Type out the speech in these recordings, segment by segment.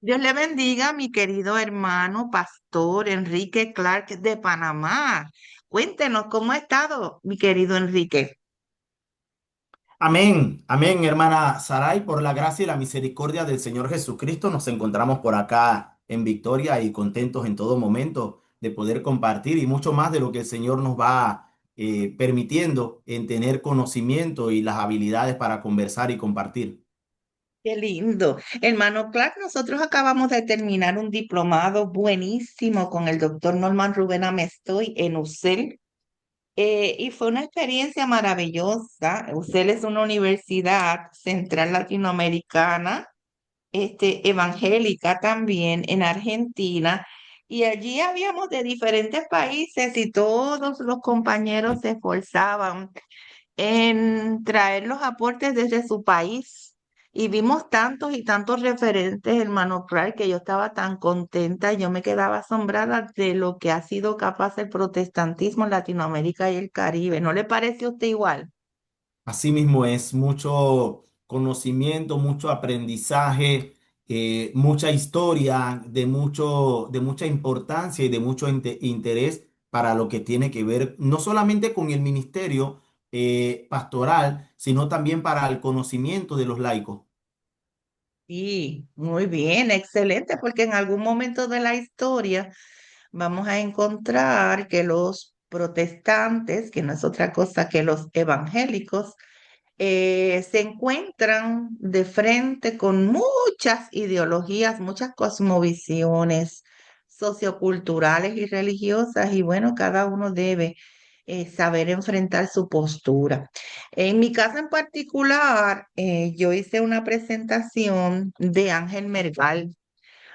Dios le bendiga, mi querido hermano pastor Enrique Clark de Panamá. Cuéntenos cómo ha estado, mi querido Enrique. Amén, amén, hermana Saray, por la gracia y la misericordia del Señor Jesucristo. Nos encontramos por acá en victoria y contentos en todo momento de poder compartir y mucho más de lo que el Señor nos va permitiendo en tener conocimiento y las habilidades para conversar y compartir. Qué lindo. Hermano Clark, nosotros acabamos de terminar un diplomado buenísimo con el doctor Norman Rubén Amestoy en UCEL. Y fue una experiencia maravillosa. UCEL es una universidad central latinoamericana, evangélica también en Argentina, y allí habíamos de diferentes países y todos los compañeros se esforzaban en traer los aportes desde su país. Y vimos tantos y tantos referentes, hermano Clark, que yo estaba tan contenta, yo me quedaba asombrada de lo que ha sido capaz el protestantismo en Latinoamérica y el Caribe. ¿No le parece a usted igual? Asimismo es mucho conocimiento, mucho aprendizaje, mucha historia, de mucha importancia y de mucho interés para lo que tiene que ver no solamente con el ministerio pastoral, sino también para el conocimiento de los laicos. Sí, muy bien, excelente, porque en algún momento de la historia vamos a encontrar que los protestantes, que no es otra cosa que los evangélicos, se encuentran de frente con muchas ideologías, muchas cosmovisiones socioculturales y religiosas, y bueno, cada uno debe saber enfrentar su postura. En mi caso en particular, yo hice una presentación de Ángel Mergal.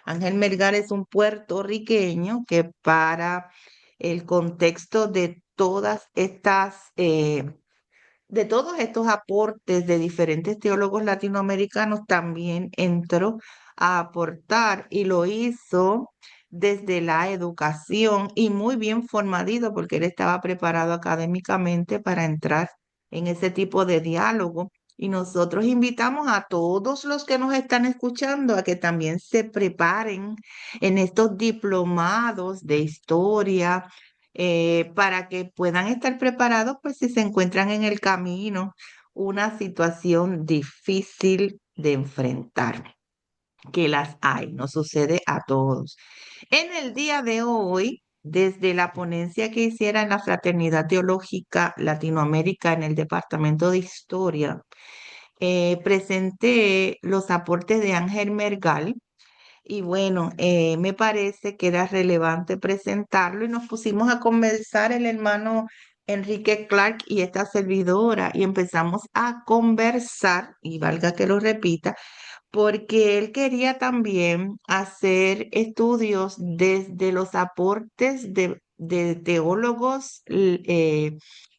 Ángel Melgar es un puertorriqueño que para el contexto de todos estos aportes de diferentes teólogos latinoamericanos, también entró a aportar y lo hizo desde la educación y muy bien formadito porque él estaba preparado académicamente para entrar en ese tipo de diálogo. Y nosotros invitamos a todos los que nos están escuchando a que también se preparen en estos diplomados de historia, para que puedan estar preparados, pues si se encuentran en el camino una situación difícil de enfrentar, que las hay, nos sucede a todos. En el día de hoy, desde la ponencia que hiciera en la Fraternidad Teológica Latinoamérica en el Departamento de Historia, presenté los aportes de Ángel Mergal, y bueno, me parece que era relevante presentarlo y nos pusimos a conversar el hermano Enrique Clark y esta servidora y empezamos a conversar, y valga que lo repita, porque él quería también hacer estudios desde los aportes de teólogos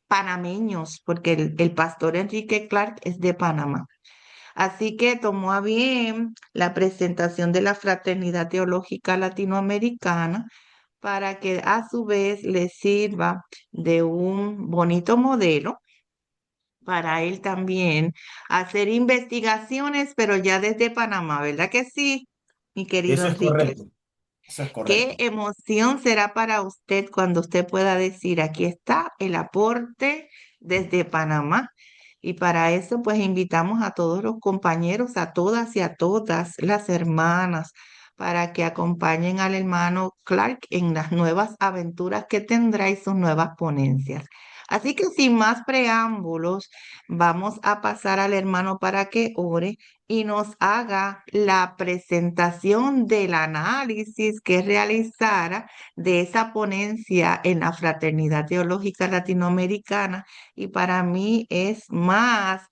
panameños, porque el pastor Enrique Clark es de Panamá. Así que tomó a bien la presentación de la Fraternidad Teológica Latinoamericana para que a su vez le sirva de un bonito modelo para él también hacer investigaciones, pero ya desde Panamá, ¿verdad que sí, mi querido Eso es Enrique? correcto, eso es Qué correcto. emoción será para usted cuando usted pueda decir, aquí está el aporte desde Panamá. Y para eso, pues invitamos a todos los compañeros, a todas y a todas las hermanas, para que acompañen al hermano Clark en las nuevas aventuras que tendrá y sus nuevas ponencias. Así que sin más preámbulos, vamos a pasar al hermano para que ore y nos haga la presentación del análisis que realizara de esa ponencia en la Fraternidad Teológica Latinoamericana. Y para mí es más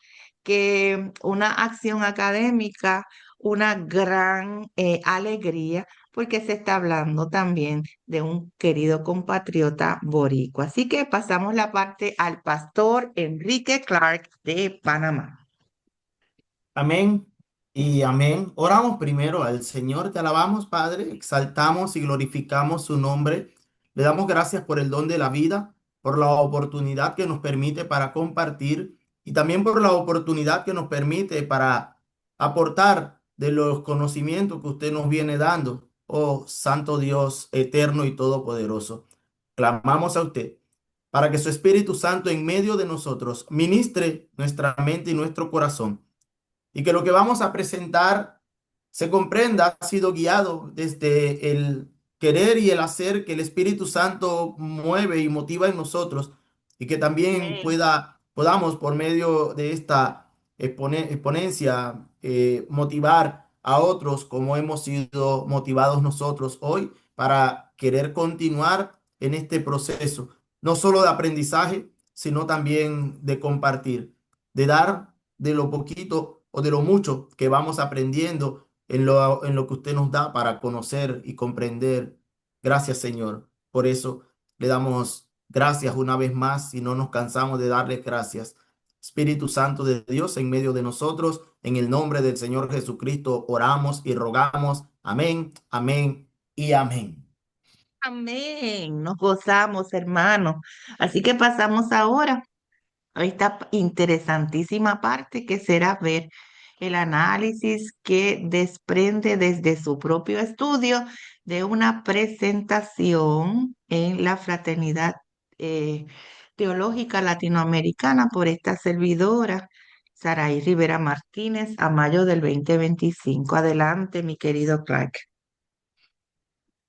que una acción académica, una gran alegría, porque se está hablando también de un querido compatriota boricua. Así que pasamos la parte al pastor Enrique Clark de Panamá. Amén y amén. Oramos primero al Señor, te alabamos, Padre, exaltamos y glorificamos su nombre. Le damos gracias por el don de la vida, por la oportunidad que nos permite para compartir y también por la oportunidad que nos permite para aportar de los conocimientos que usted nos viene dando, oh Santo Dios eterno y todopoderoso. Clamamos a usted para que su Espíritu Santo en medio de nosotros ministre nuestra mente y nuestro corazón y que lo que vamos a presentar se comprenda, ha sido guiado desde el querer y el hacer que el Espíritu Santo mueve y motiva en nosotros y que también Amén. podamos por medio de esta exponencia motivar a otros como hemos sido motivados nosotros hoy para querer continuar en este proceso, no solo de aprendizaje, sino también de compartir, de dar de lo poquito o de lo mucho que vamos aprendiendo en lo que usted nos da para conocer y comprender. Gracias, Señor. Por eso le damos gracias una vez más y no nos cansamos de darle gracias. Espíritu Santo de Dios en medio de nosotros, en el nombre del Señor Jesucristo, oramos y rogamos. Amén, amén y amén. Amén. Nos gozamos, hermanos. Así que pasamos ahora a esta interesantísima parte que será ver el análisis que desprende desde su propio estudio de una presentación en la Fraternidad eh, Teológica Latinoamericana por esta servidora, Saray Rivera Martínez, a mayo del 2025. Adelante, mi querido Clark.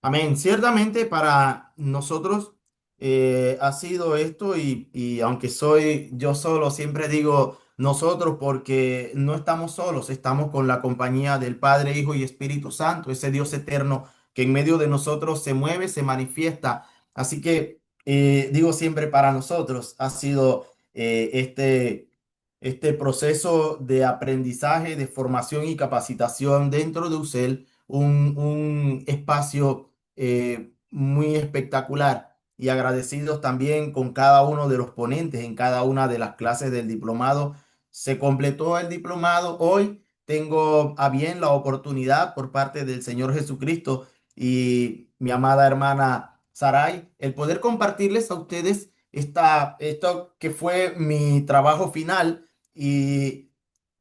Amén. Ciertamente para nosotros ha sido esto y aunque soy yo solo, siempre digo nosotros porque no estamos solos, estamos con la compañía del Padre, Hijo y Espíritu Santo, ese Dios eterno que en medio de nosotros se mueve, se manifiesta. Así que digo siempre para nosotros ha sido este proceso de aprendizaje, de formación y capacitación dentro de UCEL, un espacio muy espectacular y agradecidos también con cada uno de los ponentes en cada una de las clases del diplomado. Se completó el diplomado. Hoy tengo a bien la oportunidad por parte del Señor Jesucristo y mi amada hermana Saray, el poder compartirles a ustedes esto que fue mi trabajo final y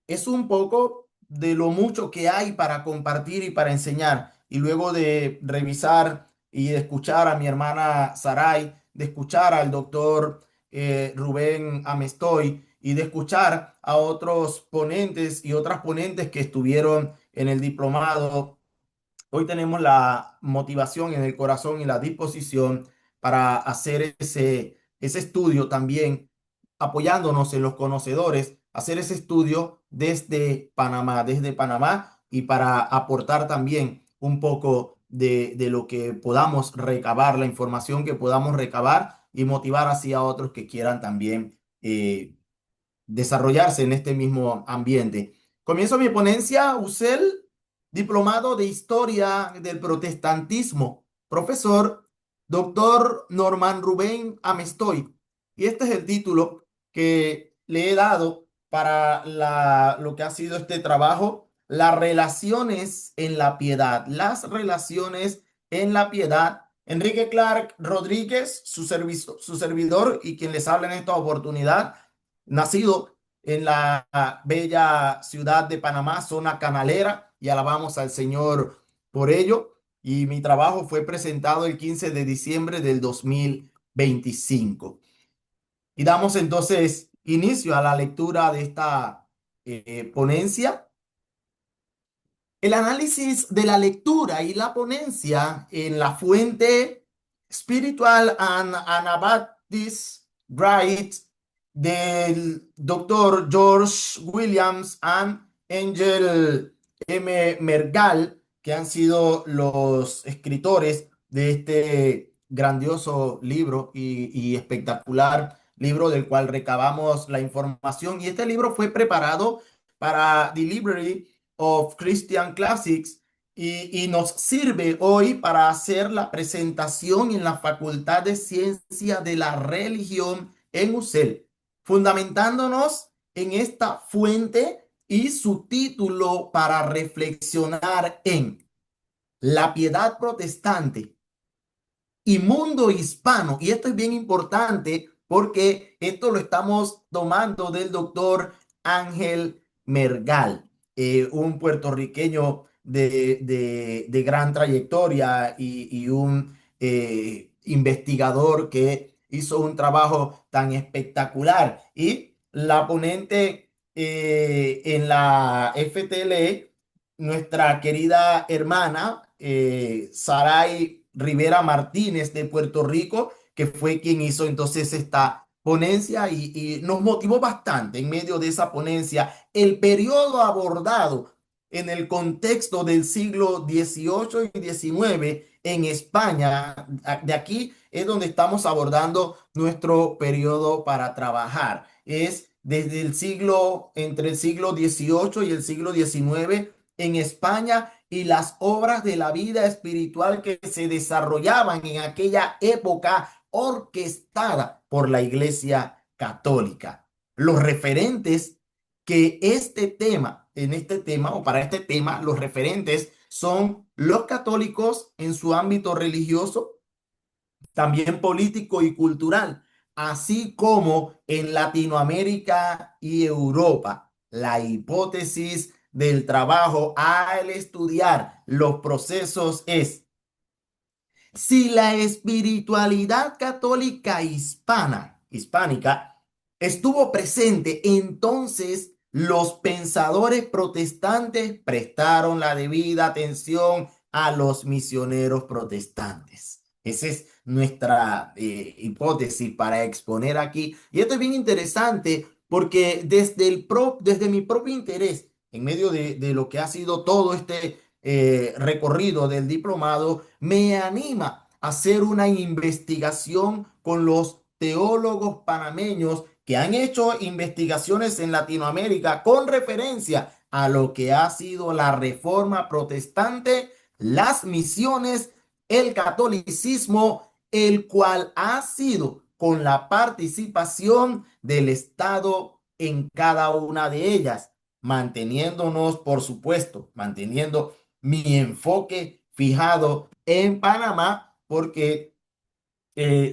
es un poco de lo mucho que hay para compartir y para enseñar. Y luego de revisar y de escuchar a mi hermana Saray, de escuchar al doctor Rubén Amestoy y de escuchar a otros ponentes y otras ponentes que estuvieron en el diplomado, hoy tenemos la motivación en el corazón y la disposición para hacer ese estudio también, apoyándonos en los conocedores, hacer ese estudio desde Panamá y para aportar también un poco de lo que podamos recabar, la información que podamos recabar y motivar así a otros que quieran también desarrollarse en este mismo ambiente. Comienzo mi ponencia, UCEL, diplomado de Historia del Protestantismo, profesor doctor Norman Rubén Amestoy. Y este es el título que le he dado para lo que ha sido este trabajo, las relaciones en la piedad, las relaciones en la piedad. Enrique Clark Rodríguez, su servidor y quien les habla en esta oportunidad, nacido en la bella ciudad de Panamá, zona canalera, y alabamos al Señor por ello. Y mi trabajo fue presentado el 15 de diciembre del 2025. Y damos entonces inicio a la lectura de esta ponencia. El análisis de la lectura y la ponencia en la fuente Spiritual and Anabaptist Bright del doctor George Williams and Angel M. Mergal, que han sido los escritores de este grandioso libro y espectacular libro del cual recabamos la información. Y este libro fue preparado para Delivery of Christian Classics y nos sirve hoy para hacer la presentación en la Facultad de Ciencia de la Religión en UCEL, fundamentándonos en esta fuente y su título para reflexionar en la piedad protestante y mundo hispano. Y esto es bien importante porque esto lo estamos tomando del doctor Ángel Mergal. un puertorriqueño de gran trayectoria y un investigador que hizo un trabajo tan espectacular. Y la ponente en la FTLE, nuestra querida hermana Saray Rivera Martínez de Puerto Rico, que fue quien hizo entonces esta ponencia y nos motivó bastante en medio de esa ponencia el periodo abordado en el contexto del siglo XVIII y XIX en España. De aquí es donde estamos abordando nuestro periodo para trabajar. Es desde el siglo, entre el siglo XVIII y el siglo XIX en España y las obras de la vida espiritual que se desarrollaban en aquella época orquestada por la Iglesia Católica. Los referentes que en este tema o para este tema, los referentes son los católicos en su ámbito religioso, también político y cultural, así como en Latinoamérica y Europa. La hipótesis del trabajo al estudiar los procesos es: si la espiritualidad católica hispánica estuvo presente, entonces los pensadores protestantes prestaron la debida atención a los misioneros protestantes. Esa es nuestra hipótesis para exponer aquí. Y esto es bien interesante porque desde mi propio interés, en medio de lo que ha sido todo este recorrido del diplomado, me anima a hacer una investigación con los teólogos panameños que han hecho investigaciones en Latinoamérica con referencia a lo que ha sido la reforma protestante, las misiones, el catolicismo, el cual ha sido con la participación del Estado en cada una de ellas, manteniéndonos, por supuesto, manteniendo mi enfoque fijado en Panamá, porque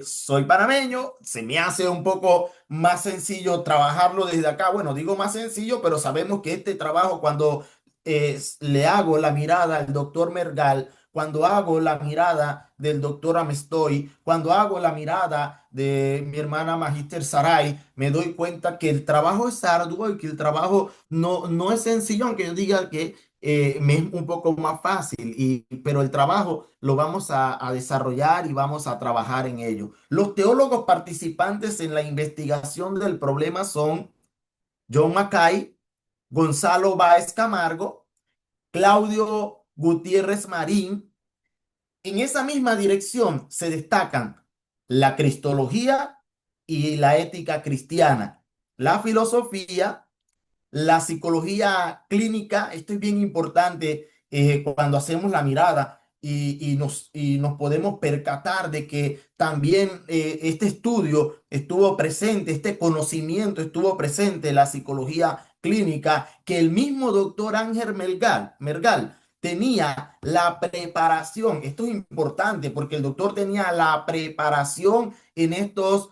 soy panameño, se me hace un poco más sencillo trabajarlo desde acá. Bueno, digo más sencillo, pero sabemos que este trabajo, cuando le hago la mirada al doctor Mergal, cuando hago la mirada del doctor Amestoy, cuando hago la mirada de mi hermana Magister Saray, me doy cuenta que el trabajo es arduo y que el trabajo no es sencillo, aunque yo diga que me es un poco más fácil, pero el trabajo lo vamos a desarrollar y vamos a trabajar en ello. Los teólogos participantes en la investigación del problema son John Mackay, Gonzalo Báez Camargo, Claudio Gutiérrez Marín. En esa misma dirección se destacan la cristología y la ética cristiana, la filosofía, la psicología clínica. Esto es bien importante cuando hacemos la mirada y nos podemos percatar de que también este estudio estuvo presente, este conocimiento estuvo presente, la psicología clínica, que el mismo doctor Ángel Mergal tenía la preparación. Esto es importante porque el doctor tenía la preparación en estos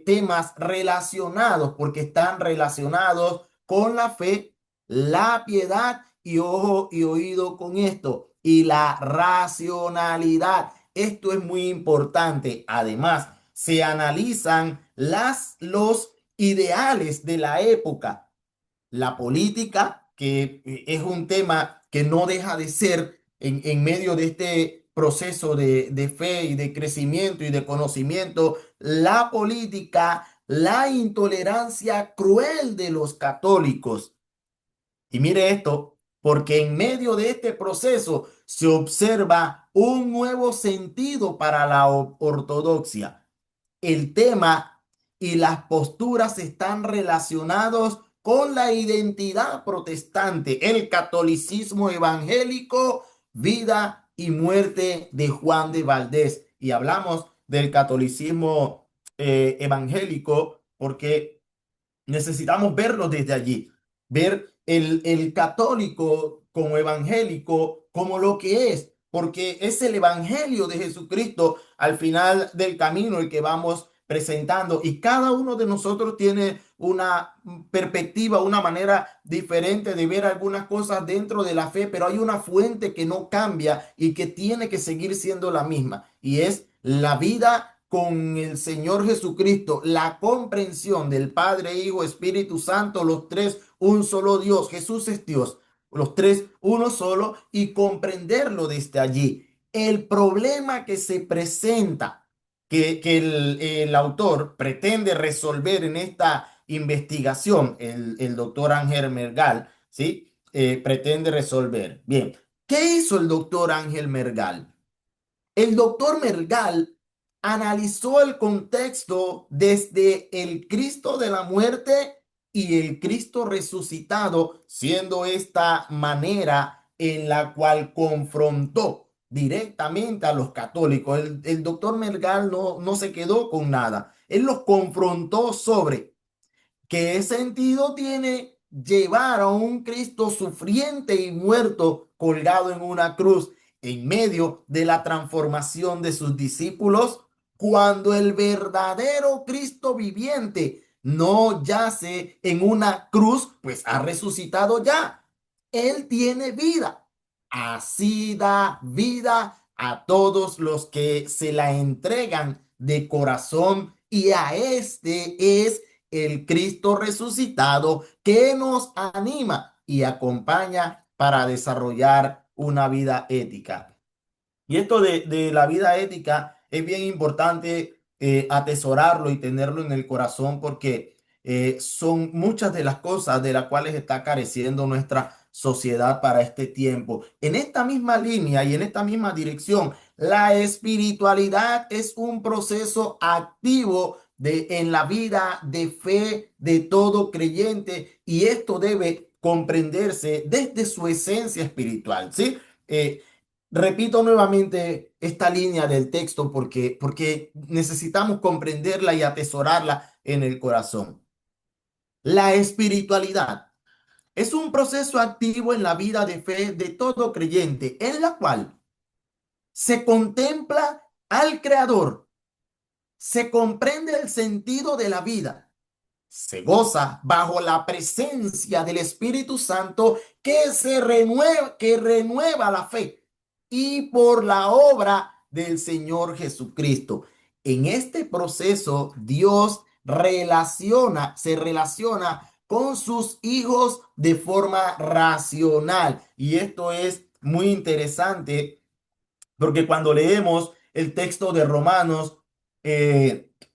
temas relacionados, porque están relacionados con la fe, la piedad y ojo y oído con esto, y la racionalidad. Esto es muy importante. Además, se analizan los ideales de la época, la política, que es un tema que no deja de ser en medio de este proceso de fe y de crecimiento y de conocimiento, la política, la intolerancia cruel de los católicos. Y mire esto, porque en medio de este proceso se observa un nuevo sentido para la ortodoxia. El tema y las posturas están relacionados con la identidad protestante, el catolicismo evangélico, vida y muerte de Juan de Valdés. Y hablamos del catolicismo evangélico porque necesitamos verlo desde allí, ver el católico como evangélico, como lo que es, porque es el evangelio de Jesucristo al final del camino el que vamos presentando y cada uno de nosotros tiene una perspectiva, una manera diferente de ver algunas cosas dentro de la fe, pero hay una fuente que no cambia y que tiene que seguir siendo la misma y es la vida con el Señor Jesucristo, la comprensión del Padre, Hijo, Espíritu Santo, los tres, un solo Dios. Jesús es Dios, los tres, uno solo, y comprenderlo desde allí. El problema que se presenta, que el autor pretende resolver en esta investigación, el doctor Ángel Mergal, ¿sí? Pretende resolver. Bien, ¿qué hizo el doctor Ángel Mergal? El doctor Mergal analizó el contexto desde el Cristo de la muerte y el Cristo resucitado, siendo esta manera en la cual confrontó directamente a los católicos. El doctor Mergal no se quedó con nada. Él los confrontó sobre ¿qué sentido tiene llevar a un Cristo sufriente y muerto colgado en una cruz en medio de la transformación de sus discípulos cuando el verdadero Cristo viviente no yace en una cruz, pues ha resucitado ya? Él tiene vida. Así da vida a todos los que se la entregan de corazón y a este es el Cristo resucitado que nos anima y acompaña para desarrollar una vida ética. Y esto de la vida ética es bien importante atesorarlo y tenerlo en el corazón porque son muchas de las cosas de las cuales está careciendo nuestra sociedad para este tiempo. En esta misma línea y en esta misma dirección, la espiritualidad es un proceso activo en la vida de fe de todo creyente y esto debe comprenderse desde su esencia espiritual, ¿sí? Repito nuevamente esta línea del texto porque necesitamos comprenderla y atesorarla en el corazón. La espiritualidad es un proceso activo en la vida de fe de todo creyente, en la cual se contempla al Creador, se comprende el sentido de la vida, se goza bajo la presencia del Espíritu Santo que renueva la fe y por la obra del Señor Jesucristo. En este proceso, Dios se relaciona con sus hijos de forma racional. Y esto es muy interesante porque cuando leemos el texto de Romanos,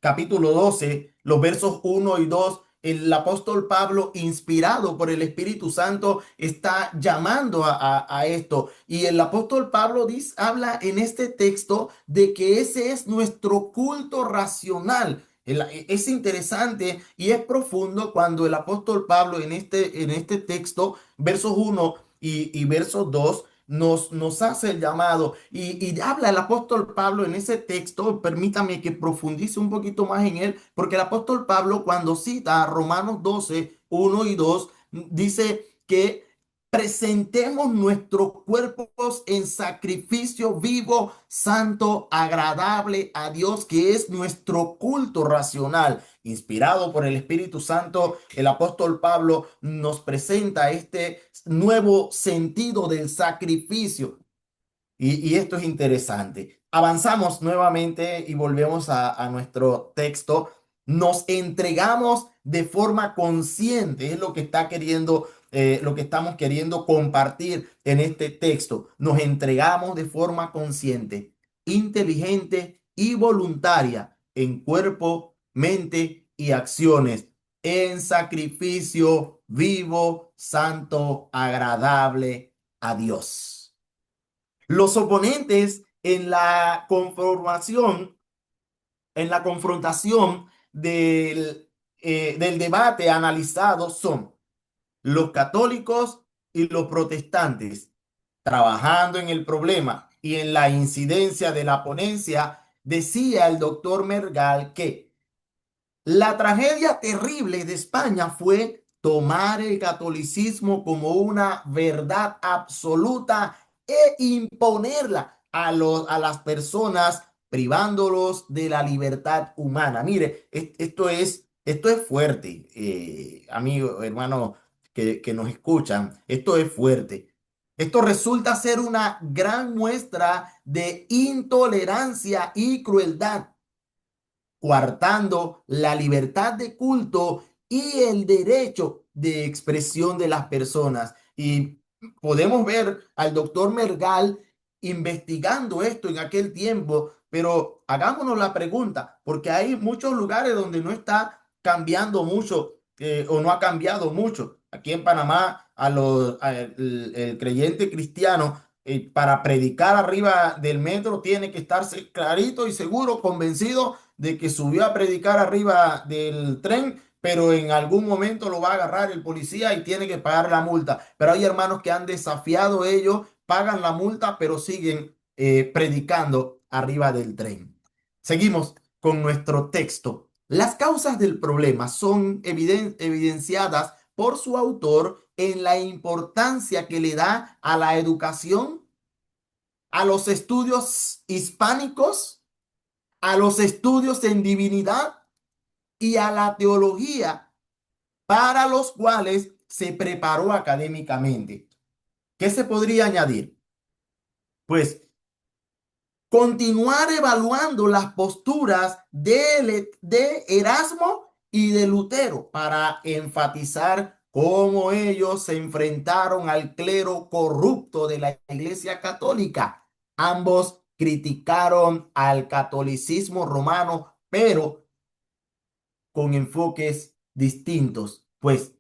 capítulo 12, los versos 1 y 2, el apóstol Pablo, inspirado por el Espíritu Santo, está llamando a esto. Y el apóstol Pablo habla en este texto de que ese es nuestro culto racional. Es interesante y es profundo cuando el apóstol Pablo en este texto, versos 1 y versos 2, nos hace el llamado y habla el apóstol Pablo en ese texto. Permítame que profundice un poquito más en él, porque el apóstol Pablo cuando cita a Romanos 12, 1 y 2, dice que presentemos nuestros cuerpos en sacrificio vivo, santo, agradable a Dios, que es nuestro culto racional. Inspirado por el Espíritu Santo, el apóstol Pablo nos presenta este nuevo sentido del sacrificio. Y esto es interesante. Avanzamos nuevamente y volvemos a nuestro texto. Nos entregamos de forma consciente, es lo que está queriendo, lo que estamos queriendo compartir en este texto. Nos entregamos de forma consciente, inteligente y voluntaria en cuerpo, mente y acciones, en sacrificio vivo, santo, agradable a Dios. Los oponentes en la confrontación del debate analizado son los católicos y los protestantes. Trabajando en el problema y en la incidencia de la ponencia, decía el doctor Mergal que la tragedia terrible de España fue tomar el catolicismo como una verdad absoluta e imponerla a las personas privándolos de la libertad humana. Mire, esto es fuerte, amigo, hermano, que nos escuchan, esto es fuerte. Esto resulta ser una gran muestra de intolerancia y crueldad, coartando la libertad de culto y el derecho de expresión de las personas. Y podemos ver al doctor Mergal investigando esto en aquel tiempo, pero hagámonos la pregunta, porque hay muchos lugares donde no está cambiando mucho, o no ha cambiado mucho. Aquí en Panamá, el creyente cristiano, para predicar arriba del metro tiene que estarse clarito y seguro, convencido de que subió a predicar arriba del tren, pero en algún momento lo va a agarrar el policía y tiene que pagar la multa. Pero hay hermanos que han desafiado ellos, pagan la multa, pero siguen predicando arriba del tren. Seguimos con nuestro texto. Las causas del problema son evidenciadas por su autor en la importancia que le da a la educación, a los estudios hispánicos, a los estudios en divinidad y a la teología para los cuales se preparó académicamente. ¿Qué se podría añadir? Pues continuar evaluando las posturas de Erasmo y de Lutero para enfatizar cómo ellos se enfrentaron al clero corrupto de la Iglesia Católica. Ambos criticaron al catolicismo romano, pero con enfoques distintos. Pues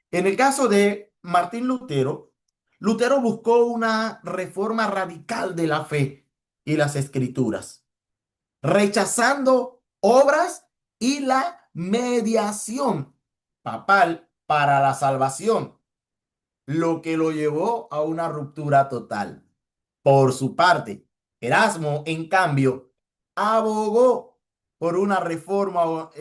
en el caso de Martín Lutero, Lutero buscó una reforma radical de la fe y las escrituras, rechazando obras y la mediación papal para la salvación, lo que lo llevó a una ruptura total. Por su parte, Erasmo, en cambio, abogó por una reforma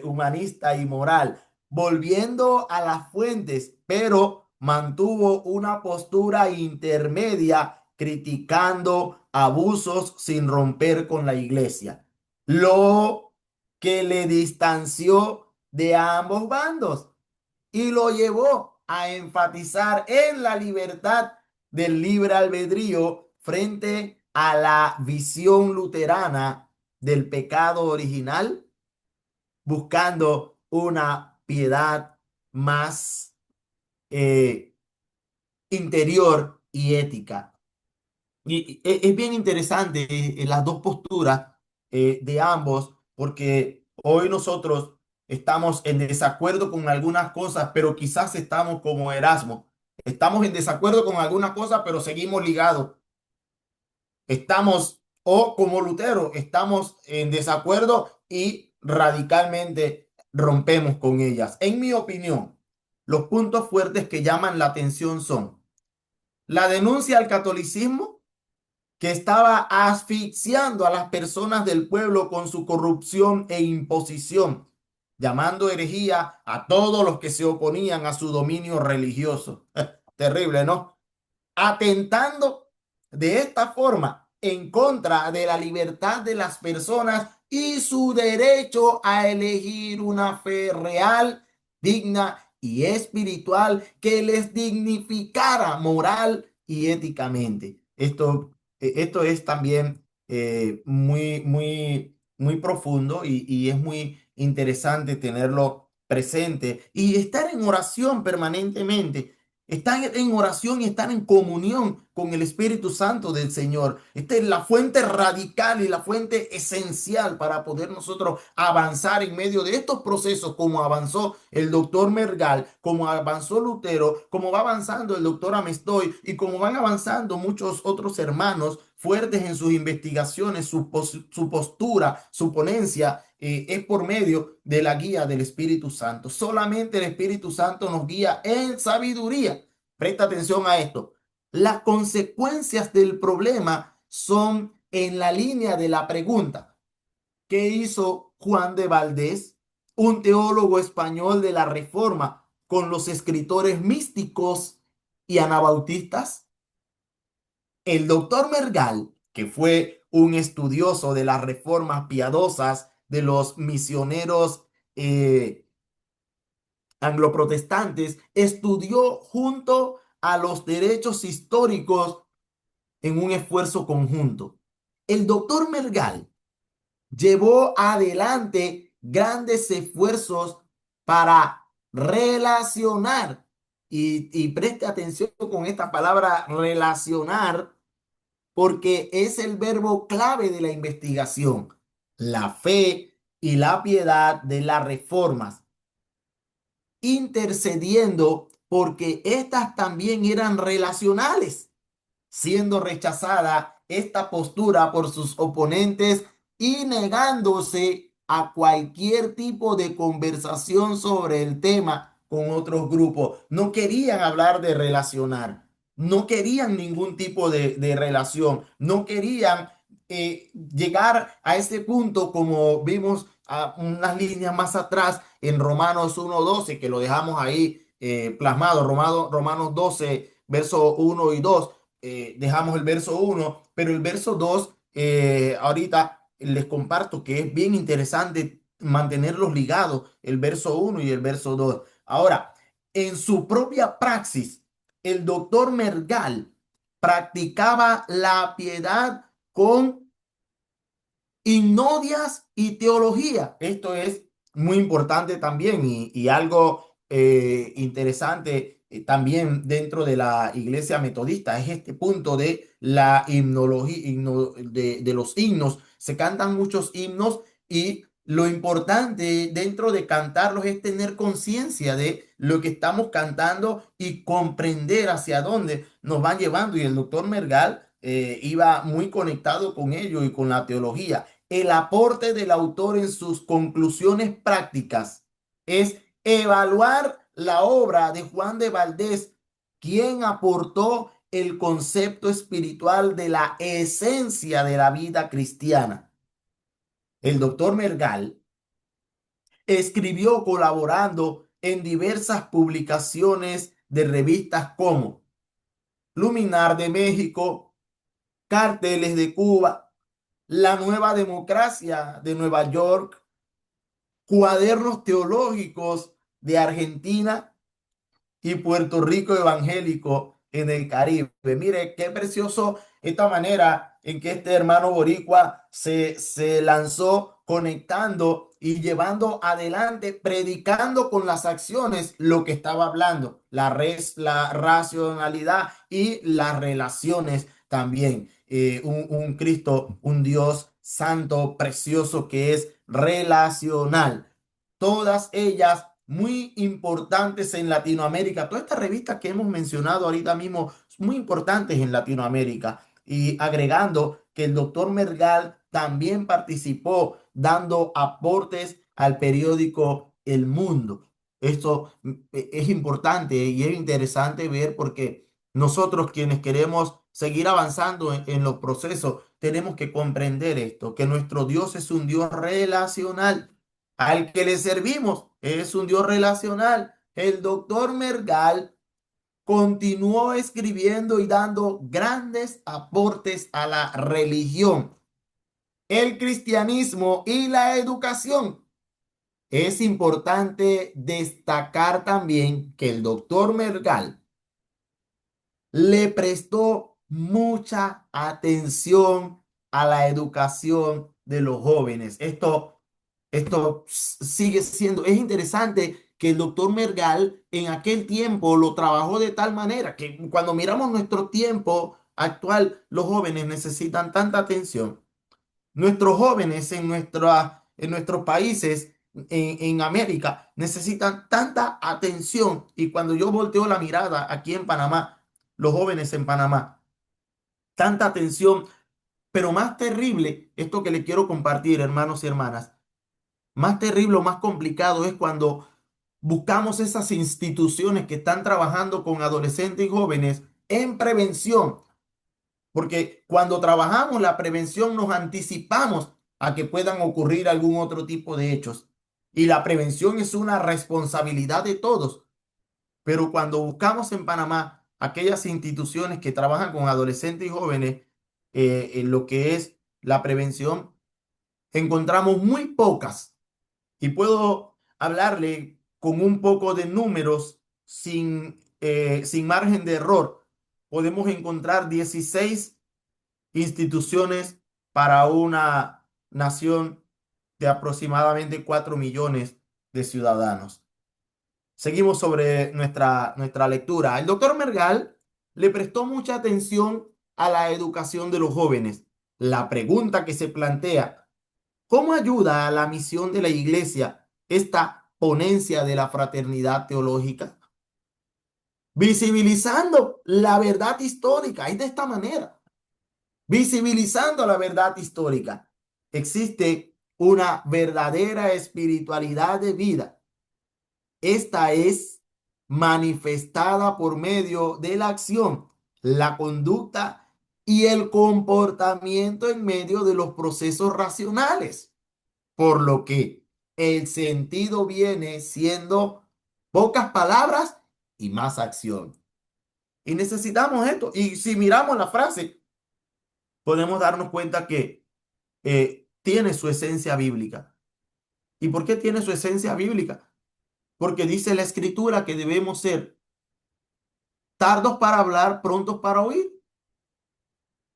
humanista y moral, volviendo a las fuentes, pero mantuvo una postura intermedia, criticando abusos sin romper con la iglesia, lo que le distanció de ambos bandos y lo llevó a enfatizar en la libertad del libre albedrío frente a la visión luterana del pecado original, buscando una piedad más eh, interior y ética. Y es bien interesante las dos posturas de ambos, porque hoy nosotros estamos en desacuerdo con algunas cosas, pero quizás estamos como Erasmo. Estamos en desacuerdo con algunas cosas, pero seguimos ligados. Estamos, o como Lutero, estamos en desacuerdo y radicalmente rompemos con ellas. En mi opinión, los puntos fuertes que llaman la atención son la denuncia al catolicismo, que estaba asfixiando a las personas del pueblo con su corrupción e imposición, llamando herejía a todos los que se oponían a su dominio religioso. Terrible, ¿no? Atentando de esta forma en contra de la libertad de las personas y su derecho a elegir una fe real, digna y espiritual que les dignificara moral y éticamente. Esto es también muy profundo y es muy interesante tenerlo presente y estar en oración permanentemente. Están en oración y están en comunión con el Espíritu Santo del Señor. Esta es la fuente radical y la fuente esencial para poder nosotros avanzar en medio de estos procesos, como avanzó el doctor Mergal, como avanzó Lutero, como va avanzando el doctor Amestoy y como van avanzando muchos otros hermanos fuertes en sus investigaciones, su postura, su ponencia. Es por medio de la guía del Espíritu Santo. Solamente el Espíritu Santo nos guía en sabiduría. Presta atención a esto. Las consecuencias del problema son en la línea de la pregunta. ¿Qué hizo Juan de Valdés, un teólogo español de la Reforma, con los escritores místicos y anabautistas? El doctor Mergal, que fue un estudioso de las reformas piadosas de los misioneros angloprotestantes, estudió junto a los derechos históricos en un esfuerzo conjunto. El doctor Mergal llevó adelante grandes esfuerzos para relacionar, y preste atención con esta palabra relacionar, porque es el verbo clave de la investigación, la fe y la piedad de las reformas, intercediendo porque éstas también eran relacionales, siendo rechazada esta postura por sus oponentes y negándose a cualquier tipo de conversación sobre el tema con otros grupos. No querían hablar de relacionar, no querían ningún tipo de relación, no querían llegar a ese punto como vimos a unas líneas más atrás en Romanos 1:12, que lo dejamos ahí plasmado, Romanos 12, verso 1 y 2. Dejamos el verso 1, pero el verso 2, ahorita les comparto que es bien interesante mantenerlos ligados, el verso 1 y el verso 2. Ahora, en su propia praxis, el doctor Mergal practicaba la piedad con Hipnodias y teología. Esto es muy importante también y algo interesante también dentro de la iglesia metodista es este punto de la himnología, de los himnos. Se cantan muchos himnos y lo importante dentro de cantarlos es tener conciencia de lo que estamos cantando y comprender hacia dónde nos van llevando. Y el doctor Mergal iba muy conectado con ello y con la teología. El aporte del autor en sus conclusiones prácticas es evaluar la obra de Juan de Valdés, quien aportó el concepto espiritual de la esencia de la vida cristiana. El doctor Mergal escribió colaborando en diversas publicaciones de revistas como Luminar de México, Carteles de Cuba, La Nueva Democracia de Nueva York, Cuadernos Teológicos de Argentina y Puerto Rico evangélico en el Caribe. Mire, qué precioso esta manera en que este hermano boricua se lanzó conectando y llevando adelante, predicando con las acciones lo que estaba hablando, la racionalidad y las relaciones también. Un Cristo, un Dios santo, precioso, que es relacional. Todas ellas muy importantes en Latinoamérica. Todas estas revistas que hemos mencionado ahorita mismo son muy importantes en Latinoamérica. Y agregando que el doctor Mergal también participó dando aportes al periódico El Mundo. Esto es importante y es interesante ver porque nosotros quienes queremos seguir avanzando en los procesos, tenemos que comprender esto, que nuestro Dios es un Dios relacional. Al que le servimos es un Dios relacional. El doctor Mergal continuó escribiendo y dando grandes aportes a la religión, el cristianismo y la educación. Es importante destacar también que el doctor Mergal le prestó mucha atención a la educación de los jóvenes. Esto sigue siendo, es interesante que el doctor Mergal en aquel tiempo lo trabajó de tal manera que cuando miramos nuestro tiempo actual, los jóvenes necesitan tanta atención. Nuestros jóvenes en nuestros países, en América, necesitan tanta atención. Y cuando yo volteo la mirada aquí en Panamá, los jóvenes en Panamá, tanta atención, pero más terrible, esto que le quiero compartir, hermanos y hermanas, más terrible o más complicado es cuando buscamos esas instituciones que están trabajando con adolescentes y jóvenes en prevención, porque cuando trabajamos la prevención nos anticipamos a que puedan ocurrir algún otro tipo de hechos. Y la prevención es una responsabilidad de todos. Pero cuando buscamos en Panamá aquellas instituciones que trabajan con adolescentes y jóvenes, en lo que es la prevención, encontramos muy pocas. Y puedo hablarle con un poco de números sin margen de error. Podemos encontrar 16 instituciones para una nación de aproximadamente 4 millones de ciudadanos. Seguimos sobre nuestra lectura. El doctor Mergal le prestó mucha atención a la educación de los jóvenes. La pregunta que se plantea: ¿cómo ayuda a la misión de la iglesia esta ponencia de la fraternidad teológica? Visibilizando la verdad histórica, y de esta manera, visibilizando la verdad histórica. Existe una verdadera espiritualidad de vida. Esta es manifestada por medio de la acción, la conducta y el comportamiento en medio de los procesos racionales. Por lo que el sentido viene siendo pocas palabras y más acción. Y necesitamos esto. Y si miramos la frase, podemos darnos cuenta que tiene su esencia bíblica. ¿Y por qué tiene su esencia bíblica? Porque dice la escritura que debemos ser tardos para hablar, prontos para oír.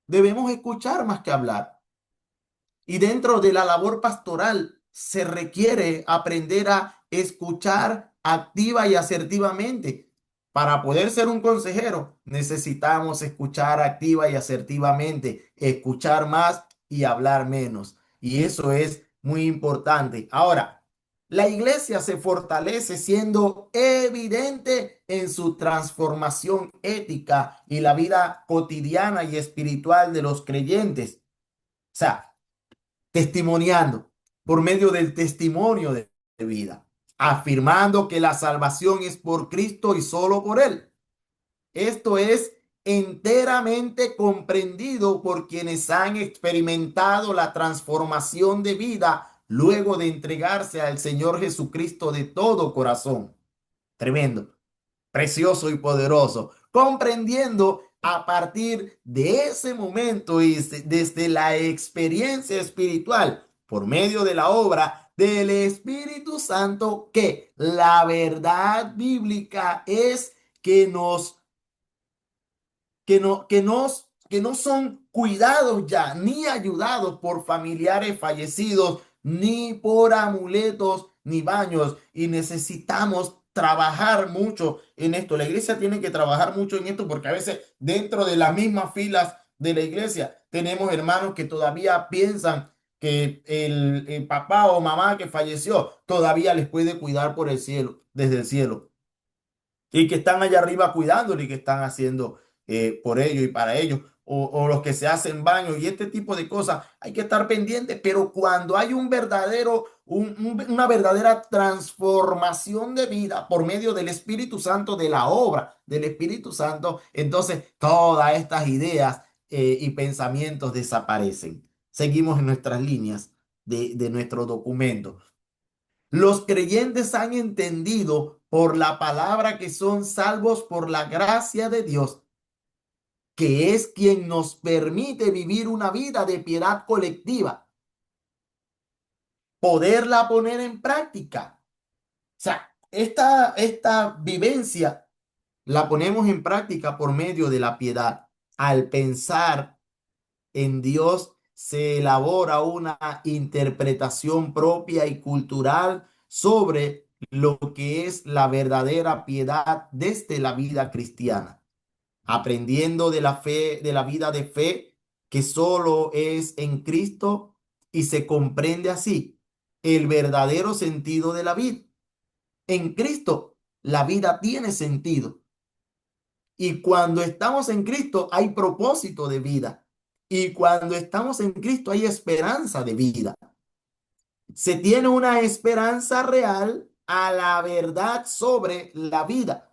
Debemos escuchar más que hablar. Y dentro de la labor pastoral se requiere aprender a escuchar activa y asertivamente. Para poder ser un consejero, necesitamos escuchar activa y asertivamente, escuchar más y hablar menos. Y eso es muy importante. Ahora, la iglesia se fortalece siendo evidente en su transformación ética y la vida cotidiana y espiritual de los creyentes. O sea, testimoniando por medio del testimonio de vida, afirmando que la salvación es por Cristo y solo por Él. Esto es enteramente comprendido por quienes han experimentado la transformación de vida luego de entregarse al Señor Jesucristo de todo corazón. Tremendo, precioso y poderoso, comprendiendo a partir de ese momento y desde la experiencia espiritual por medio de la obra del Espíritu Santo que la verdad bíblica es que que no son cuidados ya ni ayudados por familiares fallecidos, ni por amuletos, ni baños. Y necesitamos trabajar mucho en esto. La iglesia tiene que trabajar mucho en esto porque a veces dentro de las mismas filas de la iglesia tenemos hermanos que todavía piensan que el papá o mamá que falleció todavía les puede cuidar por el cielo, desde el cielo y que están allá arriba cuidándolo y que están haciendo por ellos y para ellos, o los que se hacen baños y este tipo de cosas, hay que estar pendientes, pero cuando hay una verdadera transformación de vida por medio del Espíritu Santo, de la obra del Espíritu Santo, entonces todas estas ideas y pensamientos desaparecen. Seguimos en nuestras líneas de nuestro documento. Los creyentes han entendido por la palabra que son salvos por la gracia de Dios, que es quien nos permite vivir una vida de piedad colectiva, poderla poner en práctica. O sea, esta vivencia la ponemos en práctica por medio de la piedad. Al pensar en Dios se elabora una interpretación propia y cultural sobre lo que es la verdadera piedad desde la vida cristiana, aprendiendo de la fe, de la vida de fe que solo es en Cristo y se comprende así el verdadero sentido de la vida. En Cristo la vida tiene sentido. Y cuando estamos en Cristo hay propósito de vida. Y cuando estamos en Cristo hay esperanza de vida. Se tiene una esperanza real a la verdad sobre la vida,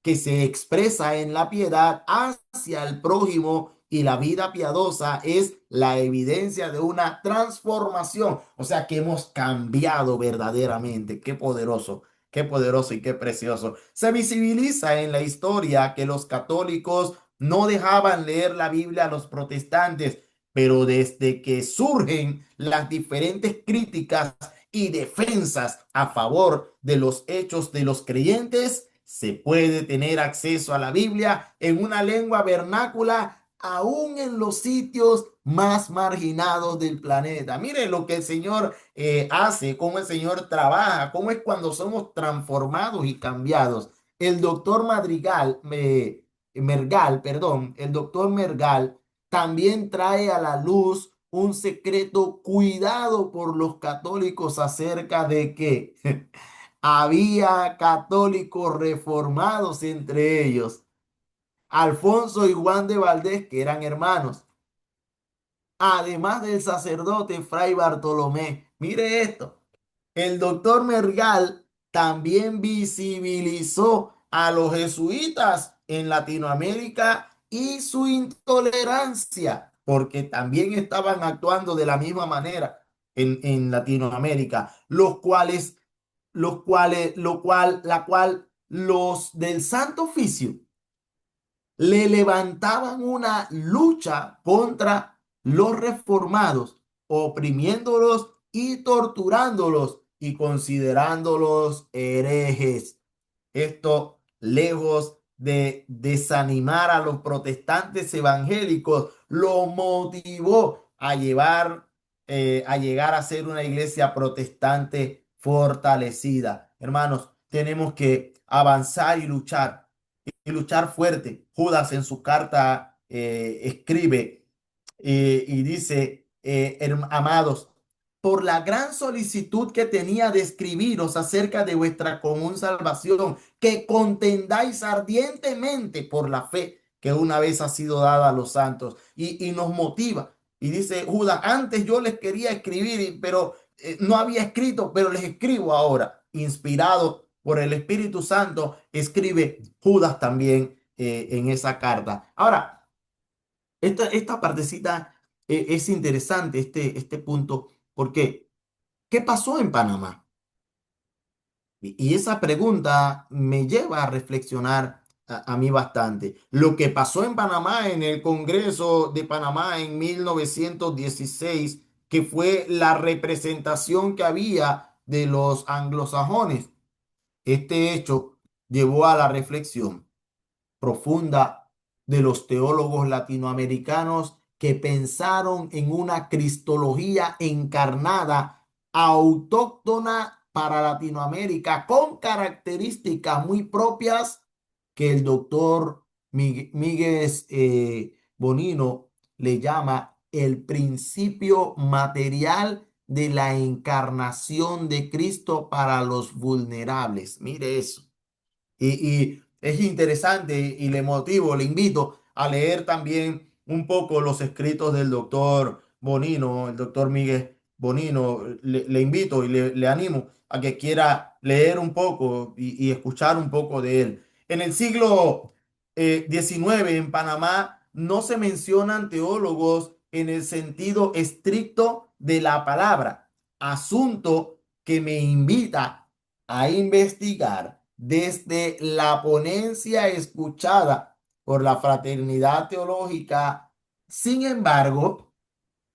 que se expresa en la piedad hacia el prójimo, y la vida piadosa es la evidencia de una transformación, o sea que hemos cambiado verdaderamente. Qué poderoso y qué precioso. Se visibiliza en la historia que los católicos no dejaban leer la Biblia a los protestantes pero desde que surgen las diferentes críticas y defensas a favor de los hechos de los creyentes, se puede tener acceso a la Biblia en una lengua vernácula aún en los sitios más marginados del planeta. Mire lo que el Señor hace, cómo el Señor trabaja, cómo es cuando somos transformados y cambiados. El doctor Mergal, perdón, el doctor Mergal también trae a la luz un secreto cuidado por los católicos acerca de que había católicos reformados entre ellos. Alfonso y Juan de Valdés, que eran hermanos, además del sacerdote Fray Bartolomé. Mire esto, el doctor Mergal también visibilizó a los jesuitas en Latinoamérica y su intolerancia, porque también estaban actuando de la misma manera en Latinoamérica, la cual los del Santo Oficio le levantaban una lucha contra los reformados, oprimiéndolos y torturándolos y considerándolos herejes. Esto, lejos de desanimar a los protestantes evangélicos, lo motivó a llegar a ser una iglesia protestante fortalecida. Hermanos, tenemos que avanzar y luchar fuerte. Judas en su carta escribe y dice, amados, por la gran solicitud que tenía de escribiros acerca de vuestra común salvación, que contendáis ardientemente por la fe que una vez ha sido dada a los santos y nos motiva. Y dice Judas, antes yo les quería escribir, pero no había escrito, pero les escribo ahora, inspirado por el Espíritu Santo, escribe Judas también en esa carta. Ahora, esta partecita es interesante, este punto, porque ¿qué pasó en Panamá? Y esa pregunta me lleva a reflexionar a mí bastante. Lo que pasó en Panamá, en el Congreso de Panamá en 1916, que fue la representación que había de los anglosajones. Este hecho llevó a la reflexión profunda de los teólogos latinoamericanos que pensaron en una cristología encarnada, autóctona para Latinoamérica, con características muy propias que el doctor Miguel Bonino le llama el principio material de la encarnación de Cristo para los vulnerables. Mire eso. Y es interesante y le motivo, le invito a leer también un poco los escritos del doctor Bonino, el doctor Miguel Bonino. Le invito y le animo a que quiera leer un poco y escuchar un poco de él. En el siglo XIX en Panamá no se mencionan teólogos en el sentido estricto de la palabra, asunto que me invita a investigar desde la ponencia escuchada por la Fraternidad Teológica. Sin embargo,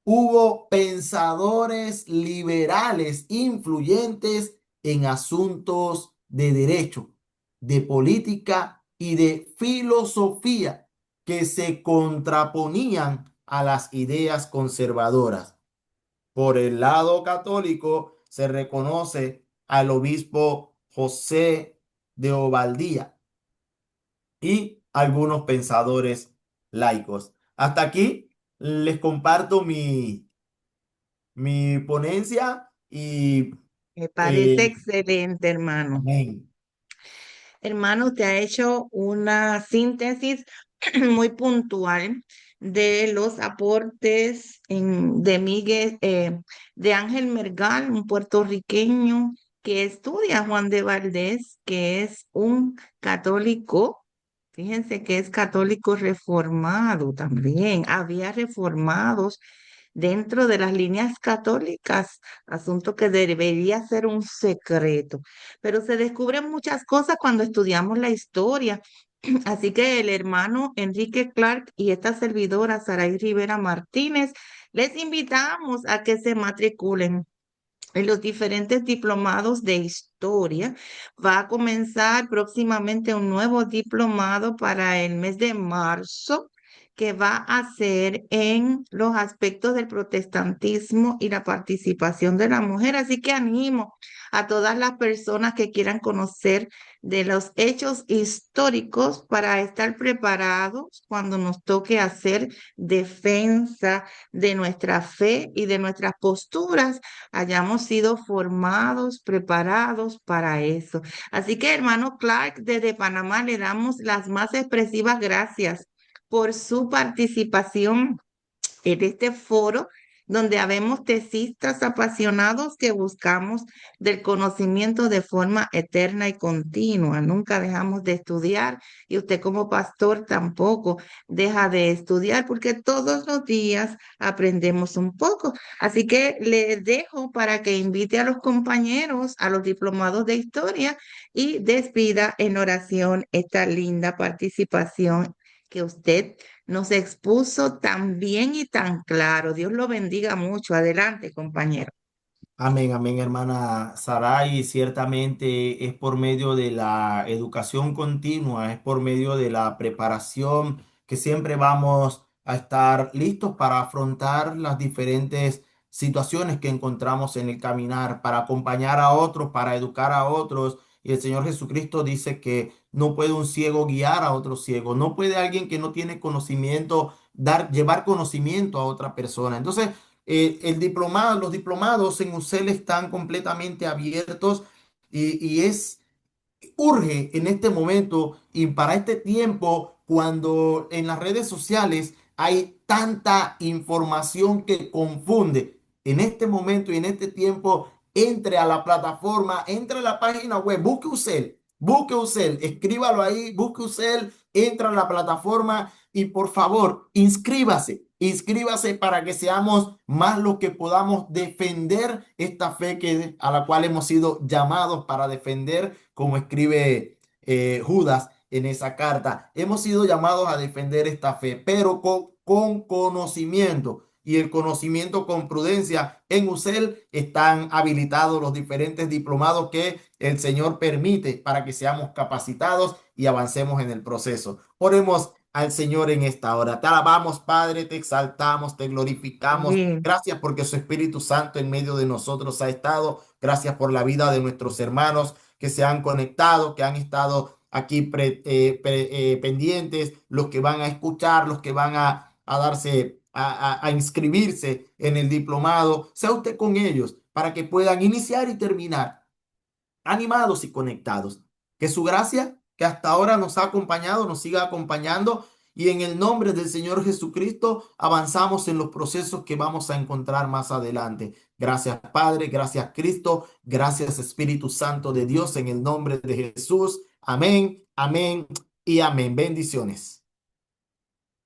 hubo pensadores liberales influyentes en asuntos de derecho, de política y de filosofía que se contraponían a las ideas conservadoras. Por el lado católico se reconoce al obispo José de Ovaldía y algunos pensadores laicos. Hasta aquí les comparto mi ponencia y Me parece eh, excelente, hermano. amén. Hermano, te ha hecho una síntesis muy puntual de los aportes de Ángel Mergal, un puertorriqueño que estudia Juan de Valdés, que es un católico. Fíjense que es católico reformado también. Había reformados dentro de las líneas católicas, asunto que debería ser un secreto. Pero se descubren muchas cosas cuando estudiamos la historia Así que el hermano Enrique Clark y esta servidora Saray Rivera Martínez, les invitamos a que se matriculen en los diferentes diplomados de historia. Va a comenzar próximamente un nuevo diplomado para el mes de marzo que va a ser en los aspectos del protestantismo y la participación de la mujer. Así que animo a todas las personas que quieran conocer de los hechos históricos para estar preparados cuando nos toque hacer defensa de nuestra fe y de nuestras posturas, hayamos sido formados, preparados para eso. Así que, hermano Clark, desde Panamá le damos las más expresivas gracias por su participación en este foro donde habemos tesistas apasionados que buscamos del conocimiento de forma eterna y continua. Nunca dejamos de estudiar y usted como pastor tampoco deja de estudiar porque todos los días aprendemos un poco. Así que le dejo para que invite a los compañeros a los diplomados de historia y despida en oración esta linda participación que usted nos expuso tan bien y tan claro. Dios lo bendiga mucho. Adelante, compañero. Amén, amén, hermana Saray. Ciertamente es por medio de la educación continua, es por medio de la preparación que siempre vamos a estar listos para afrontar las diferentes situaciones que encontramos en el caminar, para acompañar a otros, para educar a otros. Y el Señor Jesucristo dice que no puede un ciego guiar a otro ciego, no puede alguien que no tiene conocimiento llevar conocimiento a otra persona. Entonces, los diplomados en UCEL están completamente abiertos y es urge en este momento y para este tiempo, cuando en las redes sociales hay tanta información que confunde. En este momento y en este tiempo, entre a la plataforma, entre a la página web, busque UCEL, escríbalo ahí, busque UCEL, entra a la plataforma y por favor, inscríbase para que seamos más los que podamos defender esta fe a la cual hemos sido llamados para defender, como escribe Judas en esa carta. Hemos sido llamados a defender esta fe, pero con conocimiento. Y el conocimiento con prudencia. En UCEL están habilitados los diferentes diplomados que el Señor permite para que seamos capacitados y avancemos en el proceso. Oremos al Señor en esta hora. Te alabamos, Padre, te exaltamos, te glorificamos. Amén. Gracias porque su Espíritu Santo en medio de nosotros ha estado. Gracias por la vida de nuestros hermanos que se han conectado, que han estado aquí pendientes, los que van a escuchar, los que van a darse, a inscribirse en el diplomado. Sea usted con ellos para que puedan iniciar y terminar animados y conectados. Que su gracia, que hasta ahora nos ha acompañado, nos siga acompañando. Y en el nombre del Señor Jesucristo avanzamos en los procesos que vamos a encontrar más adelante. Gracias Padre, gracias Cristo, gracias Espíritu Santo de Dios en el nombre de Jesús. Amén, amén y amén. Bendiciones.